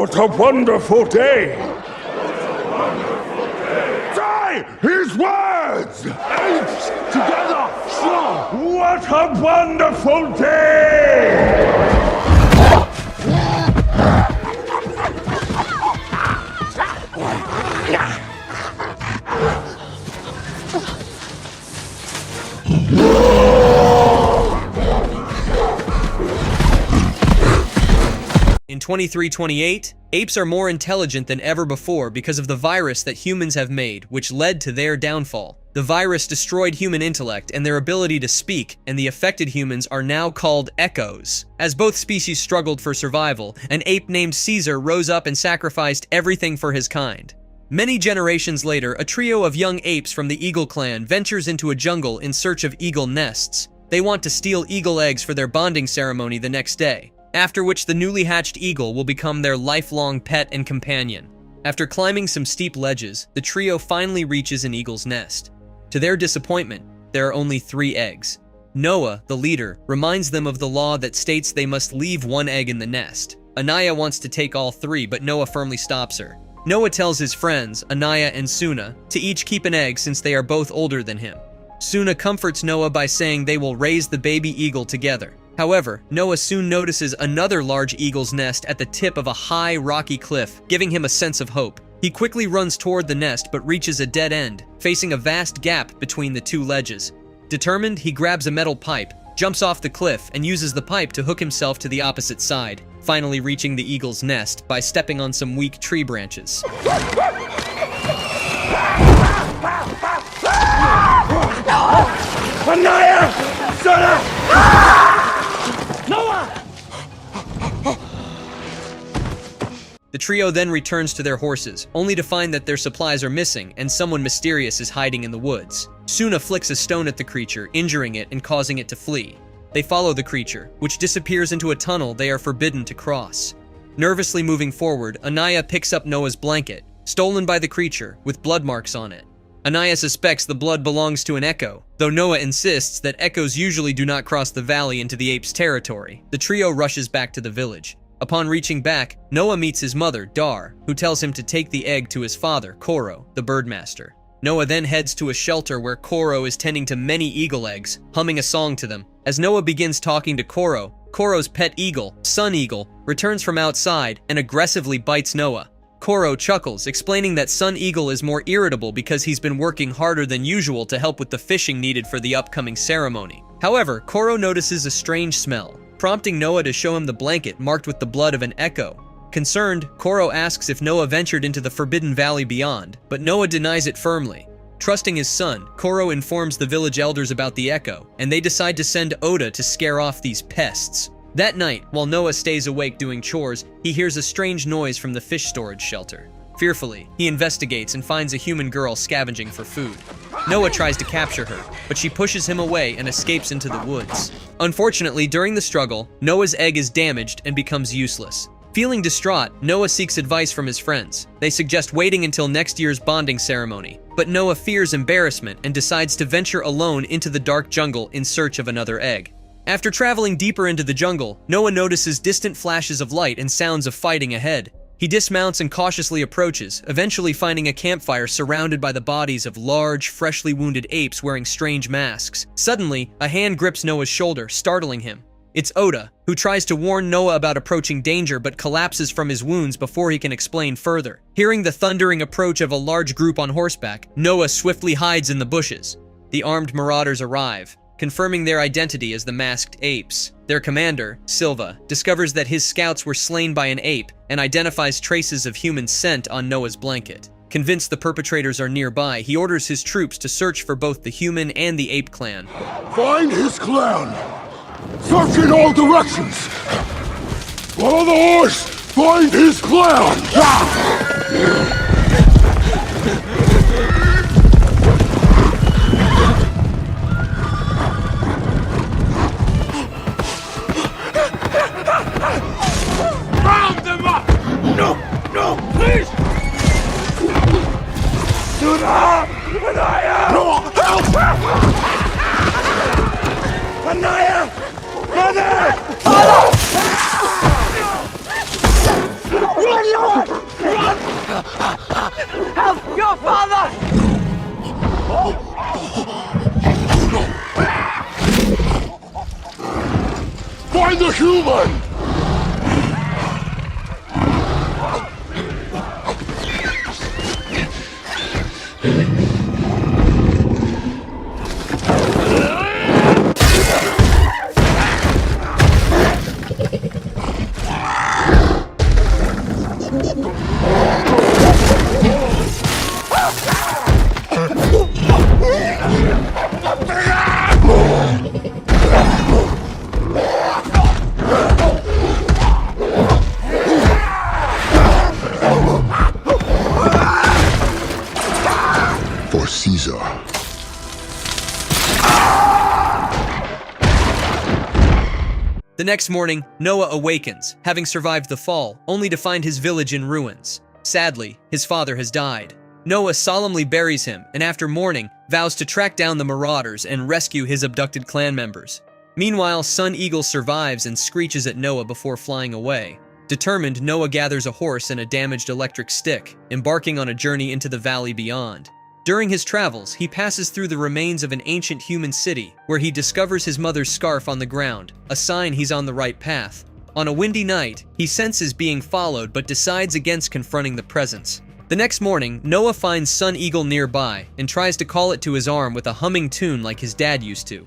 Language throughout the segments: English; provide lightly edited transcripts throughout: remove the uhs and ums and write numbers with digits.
What a wonderful day! Say his words! Apes together, strong! What a wonderful day! In 2328, apes are more intelligent than ever before because of the virus that humans have made, which led to their downfall. The virus destroyed human intellect and their ability to speak, and the affected humans are now called echoes. As both species struggled for survival, an ape named Caesar rose up and sacrificed everything for his kind. Many generations later, a trio of young apes from the Eagle clan ventures into a jungle in search of eagle nests. They want to steal eagle eggs for their bonding ceremony the next day, after which the newly hatched eagle will become their lifelong pet and companion. After climbing some steep ledges, the trio finally reaches an eagle's nest. To their disappointment, there are only 3 eggs. Noah, the leader, reminds them of the law that states they must leave 1 egg in the nest. Anaya wants to take all 3, but Noah firmly stops her. Noah tells his friends, Anaya and Suna, to each keep an egg since they are both older than him. Suna comforts Noah by saying they will raise the baby eagle together. However, Noah soon notices another large eagle's nest at the tip of a high, rocky cliff, giving him a sense of hope. He quickly runs toward the nest but reaches a dead end, facing a vast gap between the 2 ledges. Determined, he grabs a metal pipe, jumps off the cliff, and uses the pipe to hook himself to the opposite side, finally reaching the eagle's nest by stepping on some weak tree branches. Anaya! Suna! The trio then returns to their horses, only to find that their supplies are missing and someone mysterious is hiding in the woods. Suna flicks a stone at the creature, injuring it and causing it to flee. They follow the creature, which disappears into a tunnel they are forbidden to cross. Nervously moving forward, Anaya picks up Noah's blanket, stolen by the creature, with blood marks on it. Anaya suspects the blood belongs to an echo, though Noah insists that echoes usually do not cross the valley into the ape's territory. The trio rushes back to the village. Upon reaching back, Noah meets his mother, Dar, who tells him to take the egg to his father, Koro, the birdmaster. Noah then heads to a shelter where Koro is tending to many eagle eggs, humming a song to them. As Noah begins talking to Koro, Koro's pet eagle, Sun Eagle, returns from outside and aggressively bites Noah. Koro chuckles, explaining that Sun Eagle is more irritable because he's been working harder than usual to help with the fishing needed for the upcoming ceremony. However, Koro notices a strange smell, prompting Noah to show him the blanket marked with the blood of an echo. Concerned, Koro asks if Noah ventured into the Forbidden Valley beyond, but Noah denies it firmly. Trusting his son, Koro informs the village elders about the echo, and they decide to send Oda to scare off these pests. That night, while Noah stays awake doing chores, he hears a strange noise from the fish storage shelter. Fearfully, he investigates and finds a human girl scavenging for food. Noah tries to capture her, but she pushes him away and escapes into the woods. Unfortunately, during the struggle, Noah's egg is damaged and becomes useless. Feeling distraught, Noah seeks advice from his friends. They suggest waiting until next year's bonding ceremony, but Noah fears embarrassment and decides to venture alone into the dark jungle in search of another egg. After traveling deeper into the jungle, Noah notices distant flashes of light and sounds of fighting ahead. He dismounts and cautiously approaches, eventually finding a campfire surrounded by the bodies of large, freshly wounded apes wearing strange masks. Suddenly, a hand grips Noah's shoulder, startling him. It's Oda, who tries to warn Noah about approaching danger but collapses from his wounds before he can explain further. Hearing the thundering approach of a large group on horseback, Noah swiftly hides in the bushes. The armed marauders arrive, confirming their identity as the masked apes. Their commander, Silva, discovers that his scouts were slain by an ape and identifies traces of human scent on Noah's blanket. Convinced the perpetrators are nearby, he orders his troops to search for both the human and the ape clan. Find his clan! Search in all directions! Follow the horse! Find his clan! Round them up! No, please! Suna! Anaya! No, help! Anaya! Mother! Run, For Caesar. The next morning, Noah awakens, having survived the fall, only to find his village in ruins. Sadly, his father has died. Noah solemnly buries him, and after mourning, vows to track down the marauders and rescue his abducted clan members. Meanwhile, Sun Eagle survives and screeches at Noah before flying away. Determined, Noah gathers a horse and a damaged electric stick, embarking on a journey into the valley beyond. During his travels, he passes through the remains of an ancient human city, where he discovers his mother's scarf on the ground, a sign he's on the right path. On a windy night, he senses being followed but decides against confronting the presence. The next morning, Noah finds Sun Eagle nearby and tries to call it to his arm with a humming tune like his dad used to.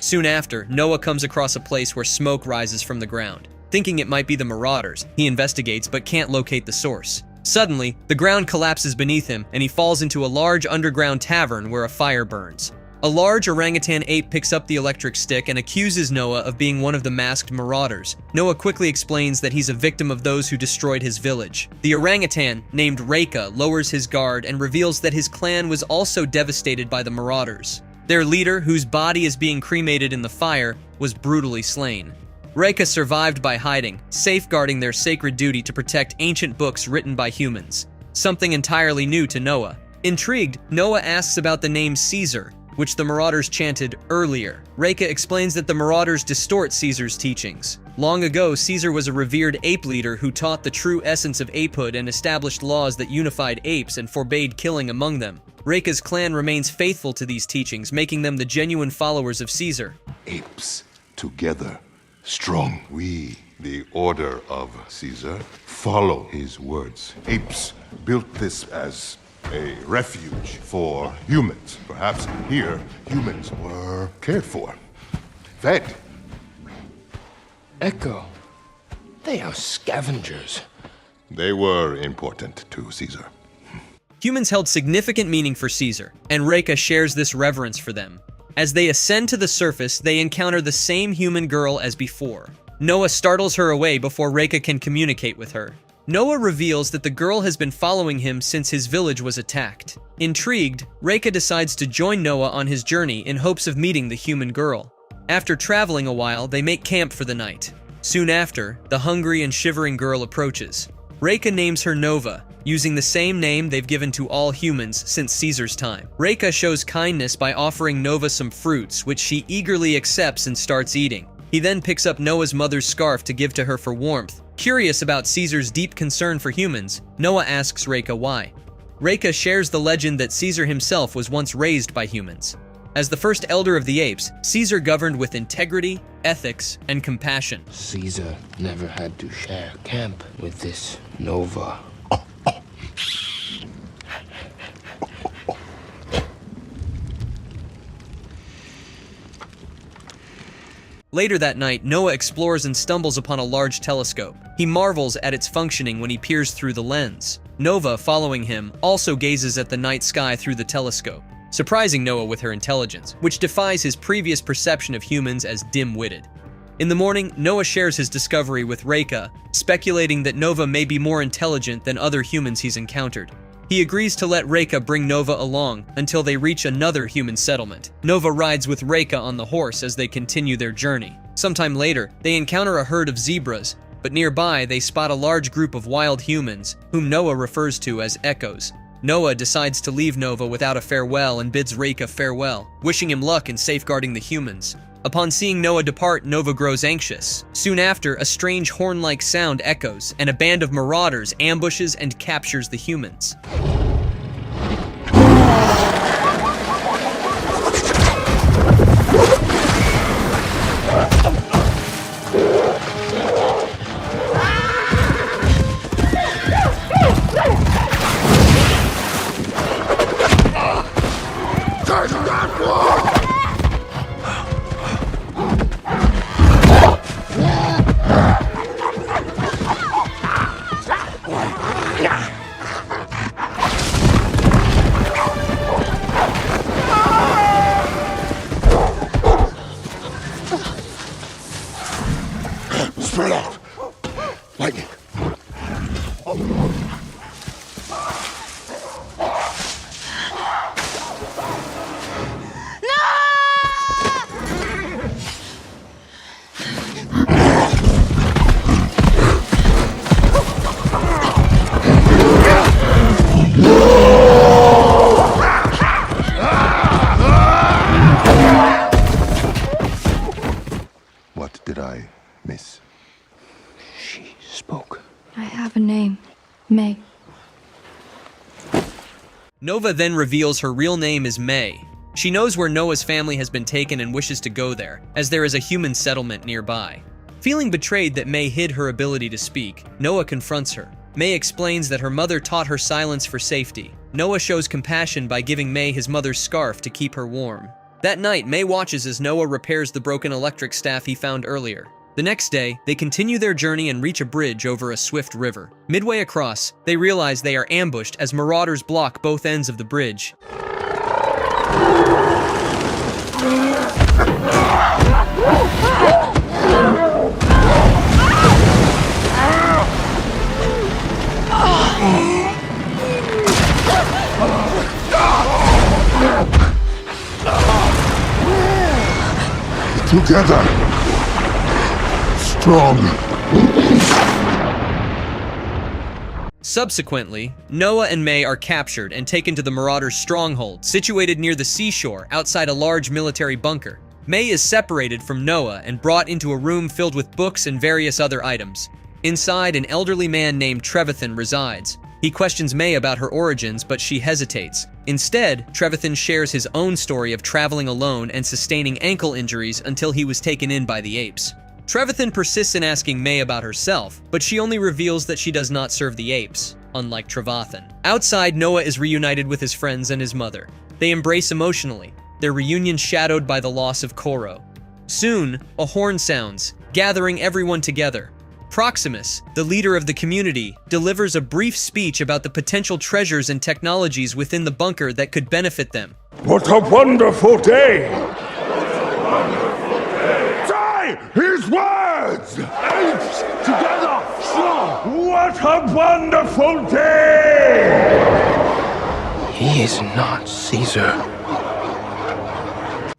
Soon after, Noah comes across a place where smoke rises from the ground. Thinking it might be the marauders, he investigates but can't locate the source. Suddenly, the ground collapses beneath him and he falls into a large underground tavern where a fire burns. A large orangutan ape picks up the electric stick and accuses Noah of being one of the masked marauders. Noah quickly explains that he's a victim of those who destroyed his village. The orangutan, named Reka, lowers his guard and reveals that his clan was also devastated by the marauders. Their leader, whose body is being cremated in the fire, was brutally slain. Reka survived by hiding, safeguarding their sacred duty to protect ancient books written by humans, something entirely new to Noah. Intrigued, Noah asks about the name Caesar, which the marauders chanted earlier. Reka explains that the marauders distort Caesar's teachings. Long ago, Caesar was a revered ape leader who taught the true essence of apehood and established laws that unified apes and forbade killing among them. Reka's clan remains faithful to these teachings, making them the genuine followers of Caesar. Apes together. Strong. We, the Order of Caesar, follow his words. Apes built this as a refuge for humans. Perhaps here, humans were cared for, fed. Echo. They are scavengers. They were important to Caesar. Humans held significant meaning for Caesar, and Reka shares this reverence for them. As they ascend to the surface, they encounter the same human girl as before. Noah startles her away before Reka can communicate with her. Noah reveals that the girl has been following him since his village was attacked. Intrigued, Reka decides to join Noah on his journey in hopes of meeting the human girl. After traveling a while, they make camp for the night. Soon after, the hungry and shivering girl approaches. Reka names her Nova, using the same name they've given to all humans since Caesar's time. Reka shows kindness by offering Nova some fruits, which she eagerly accepts and starts eating. He then picks up Noah's mother's scarf to give to her for warmth. Curious about Caesar's deep concern for humans, Noah asks Reka why. Reka shares the legend that Caesar himself was once raised by humans. As the first elder of the apes, Caesar governed with integrity, ethics, and compassion. Caesar never had to share camp with this Nova. Later that night, Noah explores and stumbles upon a large telescope. He marvels at its functioning when he peers through the lens. Nova, following him, also gazes at the night sky through the telescope, surprising Noah with her intelligence, which defies his previous perception of humans as dim-witted. In the morning, Noah shares his discovery with Reka, speculating that Nova may be more intelligent than other humans he's encountered. He agrees to let Reka bring Nova along until they reach another human settlement. Nova rides with Reka on the horse as they continue their journey. Sometime later, they encounter a herd of zebras, but nearby they spot a large group of wild humans, whom Noah refers to as echoes. Noah decides to leave Nova without a farewell and bids Reka farewell, wishing him luck in safeguarding the humans. Upon seeing Noah depart, Nova grows anxious. Soon after, a strange horn-like sound echoes, and a band of marauders ambushes and captures the humans. Spread out! Lightning! What did I miss? She spoke. I have a name. May. Nova then reveals her real name is May. She knows where Noah's family has been taken and wishes to go there, as there is a human settlement nearby. Feeling betrayed that May hid her ability to speak, Noah confronts her. May explains that her mother taught her silence for safety. Noah shows compassion by giving May his mother's scarf to keep her warm. That night, May watches as Noah repairs the broken electric staff he found earlier. The next day, they continue their journey and reach a bridge over a swift river. Midway across, they realize they are ambushed as marauders block both ends of the bridge. Together! Strong! Subsequently, Noah and May are captured and taken to the Marauders' stronghold, situated near the seashore outside a large military bunker. May is separated from Noah and brought into a room filled with books and various other items. Inside, an elderly man named Trevathan resides. He questions May about her origins, but she hesitates. Instead, Trevathan shares his own story of traveling alone and sustaining ankle injuries until he was taken in by the apes. Trevathan persists in asking May about herself, but she only reveals that she does not serve the apes, unlike Trevathan. Outside, Noah is reunited with his friends and his mother. They embrace emotionally, their reunion shadowed by the loss of Koro. Soon, a horn sounds, gathering everyone together. Proximus, the leader of the community, delivers a brief speech about the potential treasures and technologies within the bunker that could benefit them. What a wonderful day! Say his words! Apes together, strong! What a wonderful day! He is not Caesar.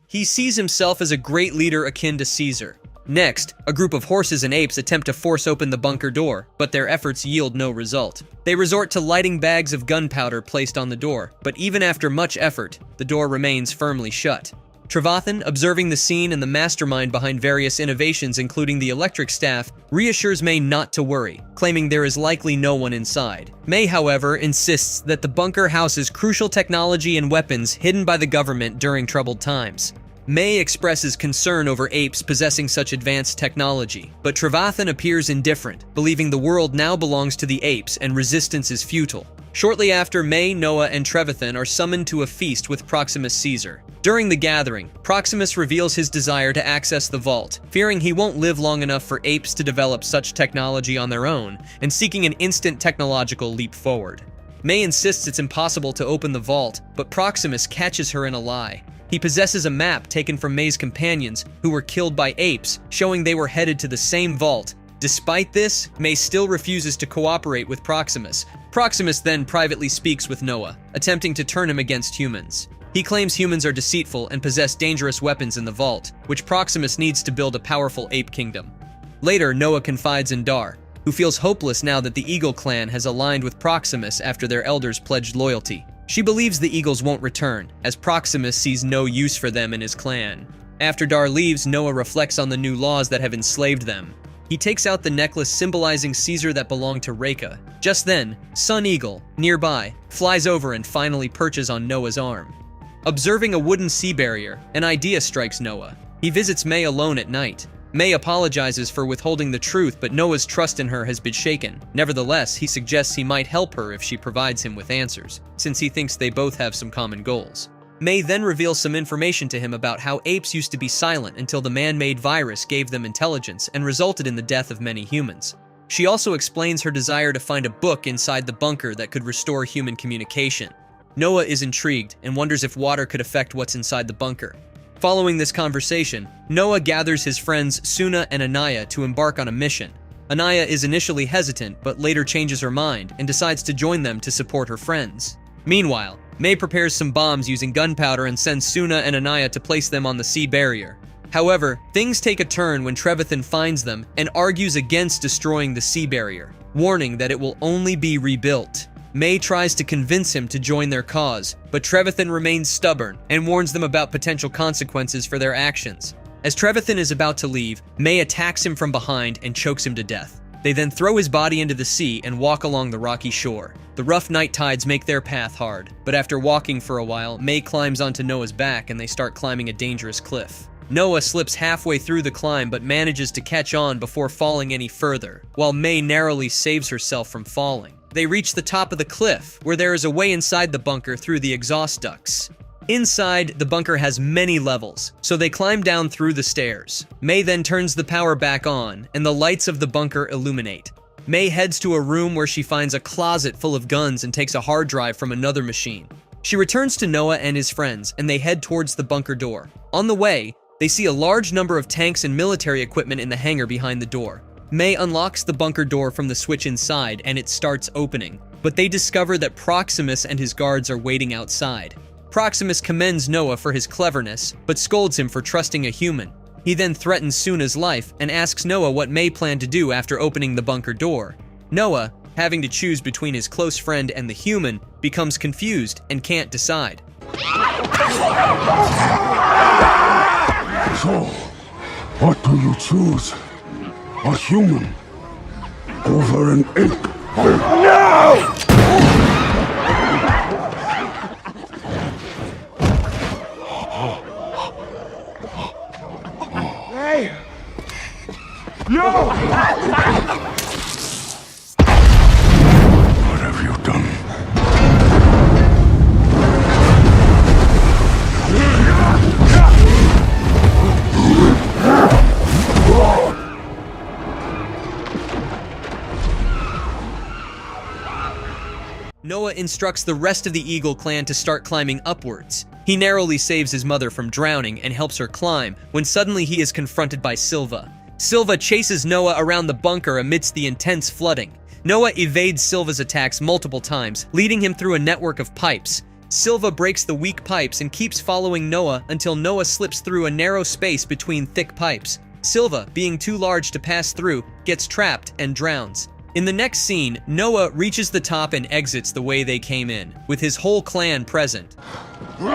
He sees himself as a great leader akin to Caesar. Next, a group of horses and apes attempt to force open the bunker door, but their efforts yield no result. They resort to lighting bags of gunpowder placed on the door, but even after much effort, the door remains firmly shut. Trevathan, observing the scene and the mastermind behind various innovations including the electric staff, reassures May not to worry, claiming there is likely no one inside. May, however, insists that the bunker houses crucial technology and weapons hidden by the government during troubled times. May expresses concern over apes possessing such advanced technology, but Trevathan appears indifferent, believing the world now belongs to the apes and resistance is futile. Shortly after, May, Noah, and Trevathan are summoned to a feast with Proximus Caesar. During the gathering, Proximus reveals his desire to access the vault, fearing he won't live long enough for apes to develop such technology on their own, and seeking an instant technological leap forward. May insists it's impossible to open the vault, but Proximus catches her in a lie. He possesses a map taken from May's companions, who were killed by apes, showing they were headed to the same vault. Despite this, May still refuses to cooperate with Proximus. Proximus then privately speaks with Noah, attempting to turn him against humans. He claims humans are deceitful and possess dangerous weapons in the vault, which Proximus needs to build a powerful ape kingdom. Later, Noah confides in Dar, who feels hopeless now that the Eagle clan has aligned with Proximus after their elders pledged loyalty. She believes the Eagles won't return, as Proximus sees no use for them in his clan. After Dar leaves, Noah reflects on the new laws that have enslaved them. He takes out the necklace symbolizing Caesar that belonged to Reka. Just then, Sun Eagle, nearby, flies over and finally perches on Noah's arm. Observing a wooden sea barrier, an idea strikes Noah. He visits May alone at night. May apologizes for withholding the truth, but Noah's trust in her has been shaken. Nevertheless, he suggests he might help her if she provides him with answers, since he thinks they both have some common goals. May then reveals some information to him about how apes used to be silent until the man-made virus gave them intelligence and resulted in the death of many humans. She also explains her desire to find a book inside the bunker that could restore human communication. Noah is intrigued and wonders if water could affect what's inside the bunker. Following this conversation, Noah gathers his friends Suna and Anaya to embark on a mission. Anaya is initially hesitant, but later changes her mind and decides to join them to support her friends. Meanwhile, May prepares some bombs using gunpowder and sends Suna and Anaya to place them on the sea barrier. However, things take a turn when Trevathan finds them and argues against destroying the sea barrier, warning that it will only be rebuilt. May tries to convince him to join their cause, but Trevathan remains stubborn and warns them about potential consequences for their actions. As Trevathan is about to leave, May attacks him from behind and chokes him to death. They then throw his body into the sea and walk along the rocky shore. The rough night tides make their path hard, but after walking for a while, May climbs onto Noah's back and they start climbing a dangerous cliff. Noah slips halfway through the climb but manages to catch on before falling any further, while May narrowly saves herself from falling. They reach the top of the cliff, where there is a way inside the bunker through the exhaust ducts. Inside, the bunker has many levels, so they climb down through the stairs. May then turns the power back on, and the lights of the bunker illuminate. May heads to a room where she finds a closet full of guns and takes a hard drive from another machine. She returns to Noah and his friends, and they head towards the bunker door. On the way, they see a large number of tanks and military equipment in the hangar behind the door. May unlocks the bunker door from the switch inside and it starts opening, but they discover that Proximus and his guards are waiting outside. Proximus commends Noah for his cleverness, but scolds him for trusting a human. He then threatens Suna's life and asks Noah what May planned to do after opening the bunker door. Noah, having to choose between his close friend and the human, becomes confused and can't decide. So, what do you choose? A human over an ape? No! Hey! No! What have you done? Noah instructs the rest of the Eagle clan to start climbing upwards. He narrowly saves his mother from drowning and helps her climb when suddenly he is confronted by Silva. Silva chases Noah around the bunker amidst the intense flooding. Noah evades Silva's attacks multiple times, leading him through a network of pipes. Silva breaks the weak pipes and keeps following Noah until Noah slips through a narrow space between thick pipes. Silva, being too large to pass through, gets trapped and drowns. In the next scene, Noah reaches the top and exits the way they came in, with his whole clan present. You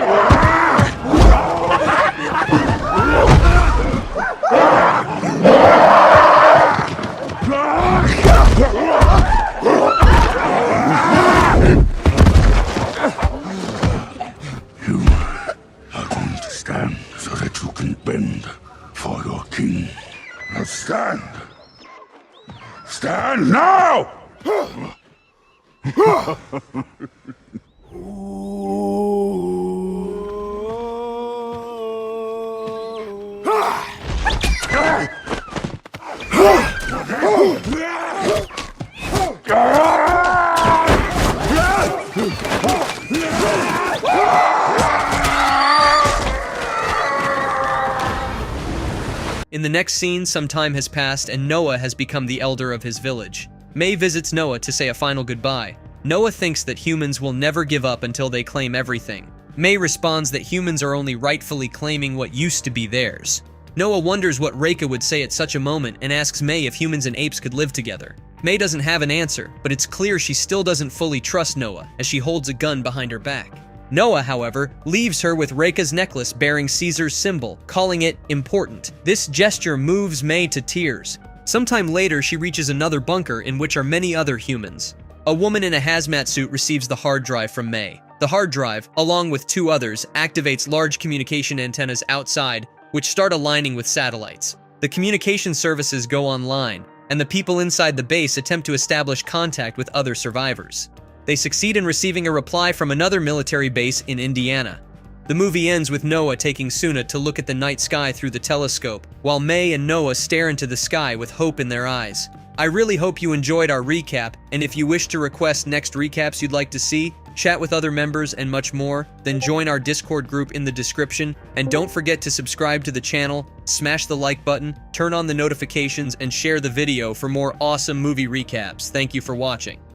are going to stand so that you can bend for your king. Now stand! Stand now! In the next scene, some time has passed and Noah has become the elder of his village. May visits Noah to say a final goodbye. Noah thinks that humans will never give up until they claim everything. May responds that humans are only rightfully claiming what used to be theirs. Noah wonders what Reika would say at such a moment and asks May if humans and apes could live together. May doesn't have an answer, but it's clear she still doesn't fully trust Noah as she holds a gun behind her back. Noah, however, leaves her with Reika's necklace bearing Caesar's symbol, calling it important. This gesture moves May to tears. Sometime later, she reaches another bunker in which are many other humans. A woman in a hazmat suit receives the hard drive from May. The hard drive, along with two others, activates large communication antennas outside, which start aligning with satellites. The communication services go online, and the people inside the base attempt to establish contact with other survivors. They succeed in receiving a reply from another military base in Indiana. The movie ends with Noah taking Suna to look at the night sky through the telescope, while May and Noah stare into the sky with hope in their eyes. I really hope you enjoyed our recap, and if you wish to request next recaps you'd like to see, chat with other members, and much more, then join our Discord group in the description. And don't forget to subscribe to the channel, smash the like button, turn on the notifications, and share the video for more awesome movie recaps. Thank you for watching.